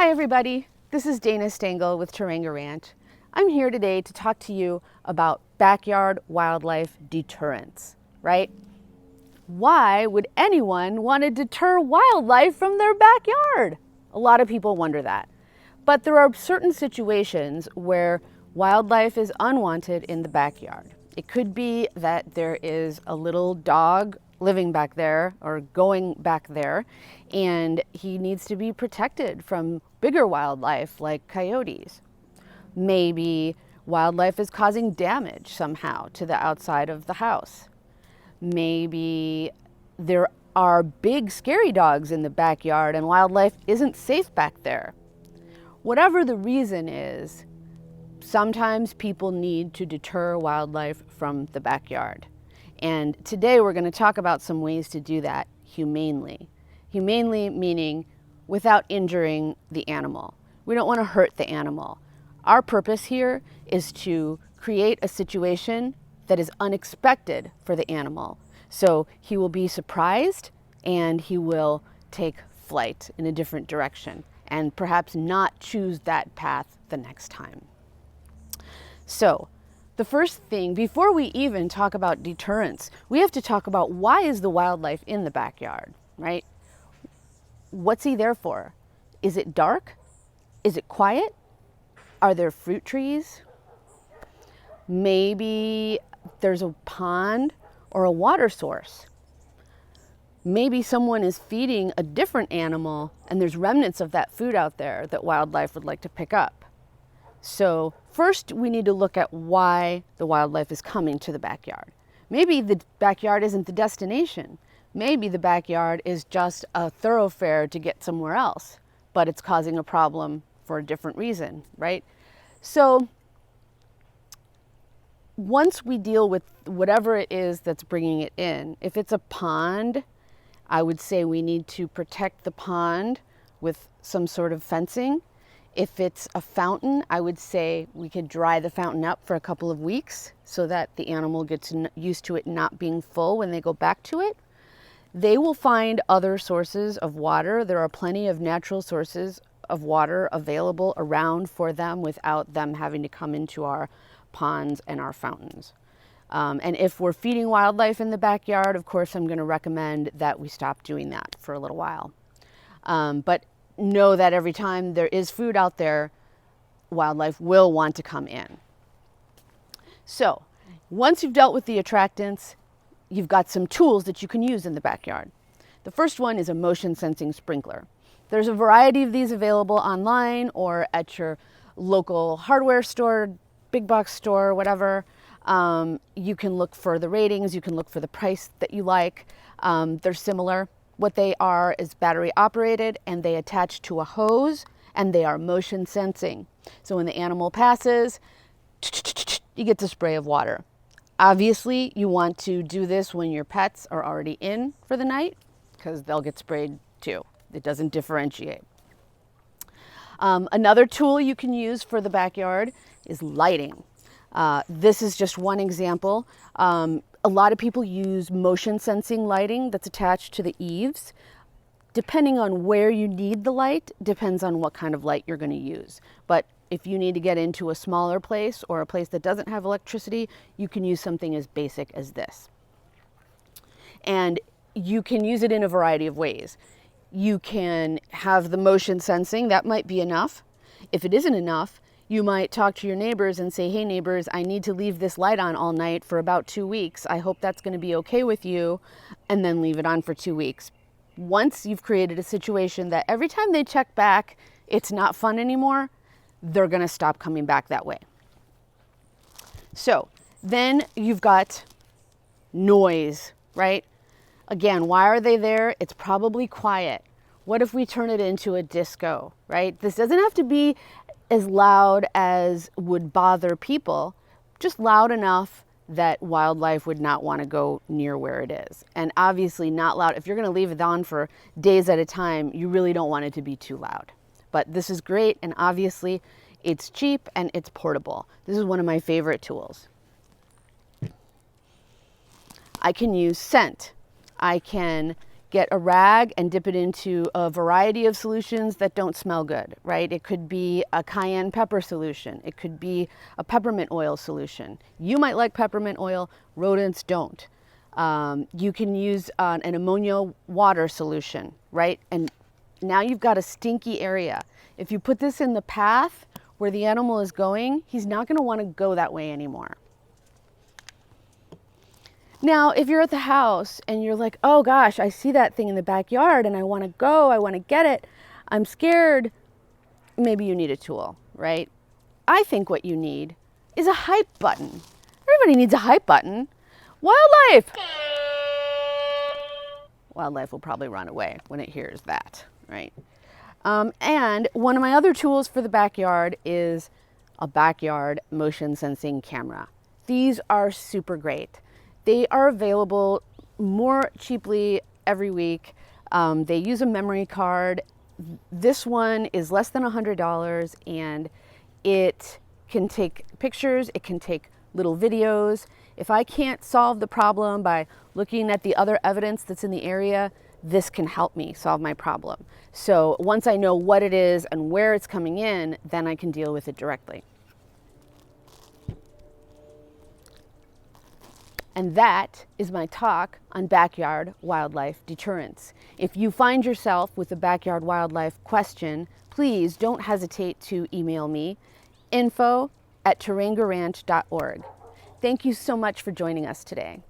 Hi everybody, this is Dana Stangel with Turanga Ranch. I'm here today to talk to you about backyard wildlife deterrents, right? Why would anyone want to deter wildlife from their backyard? A lot of people wonder that. But there are certain situations where wildlife is unwanted in the backyard. It could be that there is a little dog living back there or going back there, and he needs to be protected from bigger wildlife like coyotes. Maybe wildlife is causing damage somehow to the outside of the house. Maybe there are big scary dogs in the backyard and wildlife isn't safe back there. Whatever the reason is, sometimes people need to deter wildlife from the backyard. And today we're going to talk about some ways to do that humanely. Humanely meaning without injuring the animal. We don't want to hurt the animal. Our purpose here is to create a situation that is unexpected for the animal. So he will be surprised and he will take flight in a different direction and perhaps not choose that path the next time. So the first thing, before we even talk about deterrence, we have to talk about why is the wildlife in the backyard, right? What's he there for? Is it dark? Is it quiet? Are there fruit trees? Maybe there's a pond or a water source. Maybe someone is feeding a different animal and there's remnants of that food out there that wildlife would like to pick up. So first we need to look at why the wildlife is coming to the backyard. Maybe the backyard isn't the destination. Maybe the backyard is just a thoroughfare to get somewhere else, but it's causing a problem for a different reason, right? So once we deal with whatever it is that's bringing it in, if it's a pond, I would say we need to protect the pond with some sort of fencing. If it's a fountain, I would say we could dry the fountain up for a couple of weeks so that the animal gets used to it not being full when they go back to it. They will find other sources of water. There are plenty of natural sources of water available around for them without them having to come into our ponds and our fountains. And if we're feeding wildlife in the backyard, of course, I'm going to recommend that we stop doing that for a little while. But know that every time there is food out there, wildlife will want to come in. So once you've dealt with the attractants, you've got some tools that you can use in the backyard. The first one is a motion sensing sprinkler. There's a variety of these available online or at your local hardware store, big box store, whatever. You can look for the ratings, you can look for the price that you like. They're similar. What they are is battery operated and they attach to a hose and they are motion sensing. So when the animal passes, you get the spray of water. Obviously, you want to do this when your pets are already in for the night because they'll get sprayed too. It doesn't differentiate. Another tool you can use for the backyard is lighting. This is just one example. A lot of people use motion sensing lighting that's attached to the eaves. Depending on where you need the light, depends on what kind of light you're going to use. But if you need to get into a smaller place or a place that doesn't have electricity, you can use something as basic as this. And you can use it in a variety of ways. You can have the motion sensing, that might be enough. If it isn't enough, you might talk to your neighbors and say, hey neighbors, I need to leave this light on all night for about 2 weeks. I hope that's going to be okay with you, and then leave it on for 2 weeks. Once you've created a situation that every time they check back, it's not fun anymore, they're going to stop coming back that way. So then you've got noise, right? Again, why are they there? It's probably quiet. What if we turn it into a disco, right? This doesn't have to be as loud as would bother people, just loud enough that wildlife would not want to go near where it is. And obviously not loud. If you're going to leave it on for days at a time, you really don't want it to be too loud. But this is great, and obviously it's cheap and it's portable. This is one of my favorite tools. I can use scent. I can get a rag and dip it into a variety of solutions that don't smell good, right? It could be a cayenne pepper solution. It could be a peppermint oil solution. You might like peppermint oil, rodents don't. You can use an ammonia water solution, right? And now you've got a stinky area. If you put this in the path where the animal is going, he's not going to want to go that way anymore. Now, if you're at the house and you're like, oh gosh, I see that thing in the backyard and I want to go, I want to get it, I'm scared, maybe you need a tool, right? I think what you need is a hype button. Everybody needs a hype button. Wildlife! Wildlife will probably run away when it hears that, right? And one of my other tools for the backyard is a backyard motion sensing camera. These are super great. They are available more cheaply every week. They use a memory card. This one is less than $100 and it can take pictures, it can take little videos. If I can't solve the problem by looking at the other evidence that's in the area, this can help me solve my problem. So once I know what it is and where it's coming in, then I can deal with it directly. And that is my talk on backyard wildlife deterrence. If you find yourself with a backyard wildlife question, please don't hesitate to email me, info@tarangaranch.org. Thank you so much for joining us today.